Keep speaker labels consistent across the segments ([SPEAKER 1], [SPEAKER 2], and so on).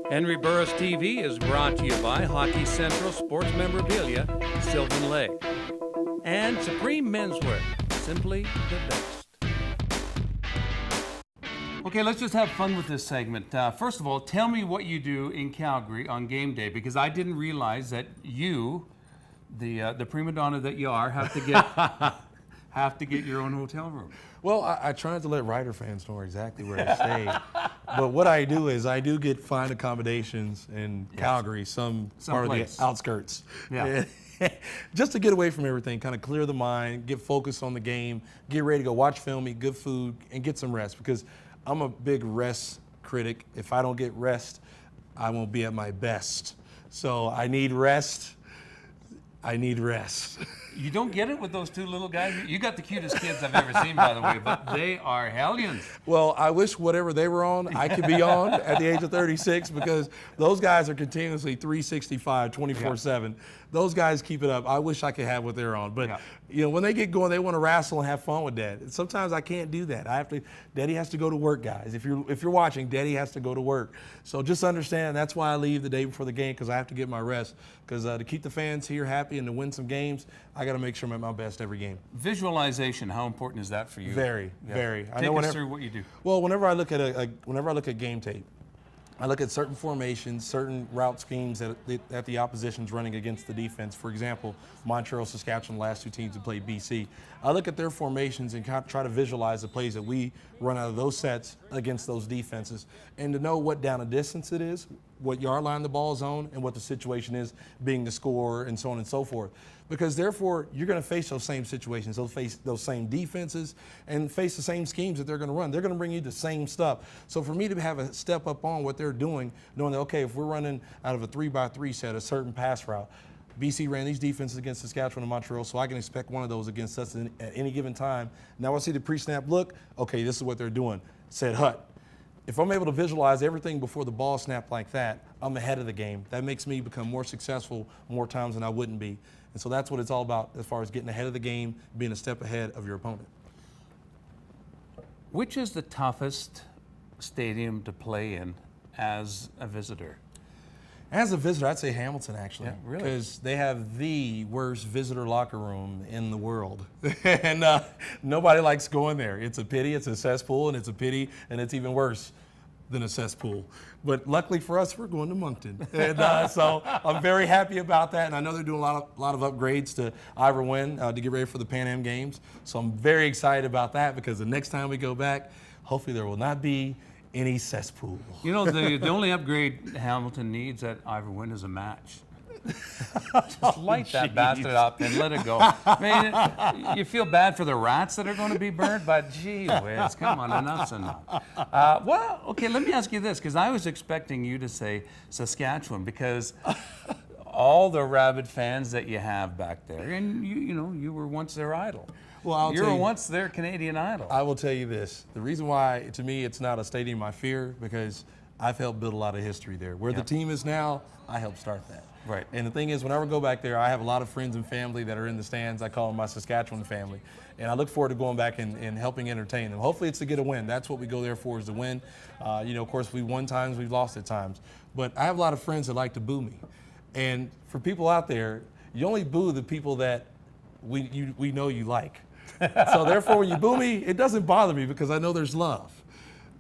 [SPEAKER 1] Henry Burris TV is brought to you by Hockey Central Sports Memorabilia, Sylvan Lake, and Supreme Menswear, simply the best. Okay, let's just have fun with this segment. First of all, tell me what you do in Calgary on game day, because I didn't realize that you, the prima donna that you are, have to get your own hotel room.
[SPEAKER 2] Well, I tried to let Rider fans know exactly where I stay. But what I do is I do get fine accommodations in Calgary, some part of the outskirts.
[SPEAKER 1] Yeah.
[SPEAKER 2] Just to get away from everything, kind of clear the mind, get focused on the game, get ready to go watch film, eat good food, and get some rest. Because I'm a big rest critic. If I don't get rest, I won't be at my best. So I need rest. I need rest.
[SPEAKER 1] You don't get it with those two little guys? You got the cutest kids I've ever seen, by the way, but they are hellions.
[SPEAKER 2] Well, I wish whatever they were on, I could be on at the age of 36, because those guys are continuously 365, 24/7. Those guys keep it up. I wish I could have what they're on. But you know, when they get going, they want to wrestle and have fun with Dad. And sometimes I can't do that. Daddy has to go to work, guys. If you're watching, Daddy has to go to work. So just understand that's why I leave the day before the game, because I have to get my rest. Because to keep the fans here happy and to win some games, I got to make sure I'm at my best every game.
[SPEAKER 1] Visualization, how important is that for you?
[SPEAKER 2] Very, very.
[SPEAKER 1] Take us through what you do.
[SPEAKER 2] Well, whenever I look at game tape, I look at certain formations, certain route schemes that the opposition's running against the defense. For example, Montreal, Saskatchewan, the last two teams who played BC. I look at their formations and try to visualize the plays that we run out of those sets against those defenses, and to know what down and distance it is, what yard line the ball's on, and what the situation is, being the scorer, and so on and so forth. Because therefore, you're going to face those same situations, face those same defenses, and face the same schemes that they're going to run. They're going to bring you the same stuff. So for me to have a step up on what they're doing, knowing that, okay, if we're running out of a 3x3 set, a certain pass route, BC ran these defenses against Saskatchewan and Montreal, so I can expect one of those against us at any given time. Now I see the pre-snap look, okay, this is what they're doing. Said hut. If I'm able to visualize everything before the ball snapped like that, I'm ahead of the game. That makes me become more successful more times than I wouldn't be. And so that's what it's all about as far as getting ahead of the game, being a step ahead of your opponent.
[SPEAKER 1] Which is the toughest stadium to play in as a visitor?
[SPEAKER 2] As a visitor, I'd say Hamilton, actually.
[SPEAKER 1] Yeah, really?
[SPEAKER 2] Because they have the worst visitor locker room in the world. And nobody likes going there. It's a pity, it's a cesspool, and it's a pity, and it's even worse than a cesspool. But luckily for us, we're going to Moncton. And so I'm very happy about that. And I know they're doing a lot of upgrades to Ivor Wynne to get ready for the Pan Am Games. So I'm very excited about that, because the next time we go back, hopefully there will not be any cesspool.
[SPEAKER 1] You know, the only upgrade Hamilton needs at Ivor Wynne is a match. Just light that bastard up and let it go. I mean, you feel bad for the rats that are going to be burned, but gee whiz, come on, enough's enough. Well, okay, let me ask you this, because I was expecting you to say Saskatchewan, because all the rabid fans that you have back there, and you were once their idol.
[SPEAKER 2] Well,
[SPEAKER 1] you were once their Canadian idol.
[SPEAKER 2] I will tell you this. The reason why, to me, it's not a stadium I fear, because I've helped build a lot of history there. Where the team is now, I helped start that.
[SPEAKER 1] Right.
[SPEAKER 2] And the thing is, whenever I go back there, I have a lot of friends and family that are in the stands. I call them my Saskatchewan family. And I look forward to going back and helping entertain them. Hopefully it's to get a win. That's what we go there for, is to win. Of course, we've won times, we've lost at times. But I have a lot of friends that like to boo me. And for people out there, you only boo the people that we know you like. So therefore, when you boo me, it doesn't bother me, because I know there's love.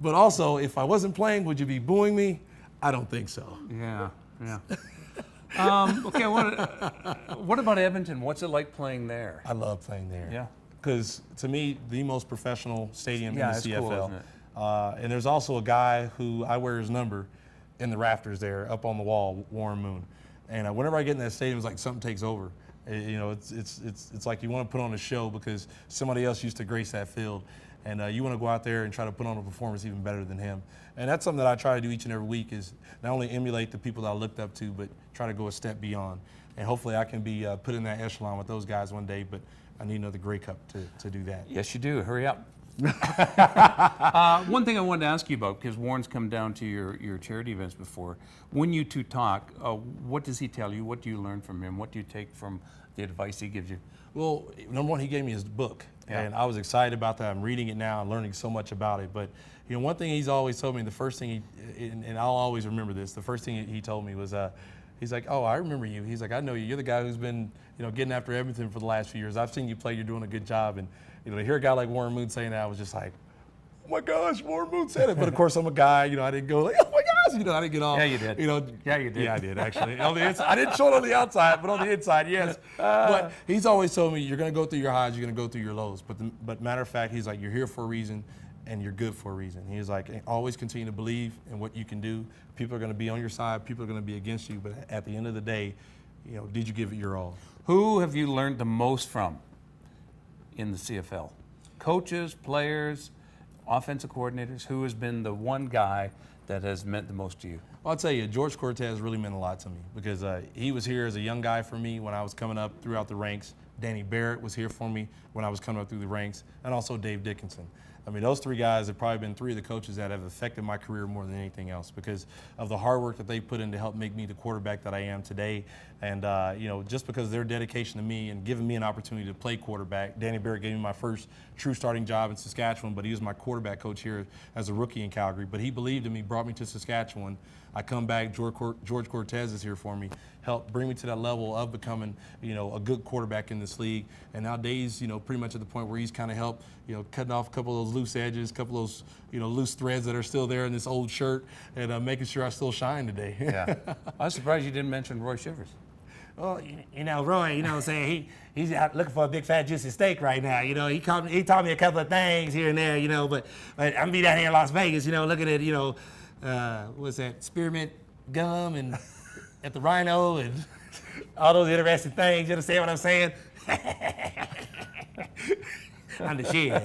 [SPEAKER 2] But also, if I wasn't playing, would you be booing me? I don't think so.
[SPEAKER 1] Yeah. Okay, what about Edmonton? What's it like playing there?
[SPEAKER 2] I love playing there.
[SPEAKER 1] Yeah.
[SPEAKER 2] Because to me, the most professional stadium in the CFL.
[SPEAKER 1] Cool, isn't it?
[SPEAKER 2] And there's also a guy who I wear his number in the rafters there, up on the wall, Warren Moon. And whenever I get in that stadium, it's like something takes over. It's like you want to put on a show, because somebody else used to grace that field. And you want to go out there and try to put on a performance even better than him. And that's something that I try to do each and every week, is not only emulate the people that I looked up to, but try to go a step beyond. And hopefully I can be put in that echelon with those guys one day, but I need another Grey Cup to do that.
[SPEAKER 1] Yes, you do. Hurry up. One thing I wanted to ask you about, because Warren's come down to your charity events before. When you two talk, what does he tell you? What do you learn from him? What do you take from the advice he gives you?
[SPEAKER 2] Well, number one, he gave me his book.
[SPEAKER 1] Yeah.
[SPEAKER 2] And I was excited about that. I'm reading it now and learning so much about it. But one thing he's always told me, the first thing and I'll always remember this, the first thing he told me was, he's like, oh, I remember you. He's like, I know you. You're the guy who's been, getting after everything for the last few years. I've seen you play. You're doing a good job. And, to hear a guy like Warren Moon saying that, I was just like, oh my gosh, Warren Moon said it. But of course, I'm a guy, I didn't go like, oh my gosh, I didn't get off.
[SPEAKER 1] Yeah, you did. Yeah, you did.
[SPEAKER 2] Yeah, I did, actually. On the inside, I didn't show it on the outside, but on the inside, yes. But he's always told me, you're going to go through your highs, you're going to go through your lows. But matter of fact, he's like, you're here for a reason, and you're good for a reason. He's like, always continue to believe in what you can do. People are going to be on your side. People are going to be against you. But at the end of the day, did you give it your all?
[SPEAKER 1] Who have you learned the most from in the CFL? Coaches, players, offensive coordinators? Who has been the one guy that has meant the most to you?
[SPEAKER 2] Well, I'll tell you, George Cortez really meant a lot to me because he was here as a young guy for me when I was coming up throughout the ranks. Danny Barrett was here for me when I was coming up through the ranks, and also Dave Dickinson. I mean, those three guys have probably been three of the coaches that have affected my career more than anything else because of the hard work that they put in to help make me the quarterback that I am today. And, just because of their dedication to me and giving me an opportunity to play quarterback. Danny Barrett gave me my first true starting job in Saskatchewan, but he was my quarterback coach here as a rookie in Calgary. But he believed in me, brought me to Saskatchewan. I come back, George Cortez is here for me, helped bring me to that level of becoming, a good quarterback in this league. And nowadays, pretty much at the point where he's kind of helped, cutting off a couple of those loose edges, a couple of those, loose threads that are still there in this old shirt and making sure I still shine today.
[SPEAKER 1] Yeah. I was surprised you didn't mention Roy Shivers.
[SPEAKER 3] Well, Roy, saying he's out looking for a big fat juicy steak right now. He taught me a couple of things here and there, but I'm gonna be down here in Las Vegas, looking at, what's that, spearmint gum and at the Rhino and all those interesting things. You understand what I'm saying? I'm the shit.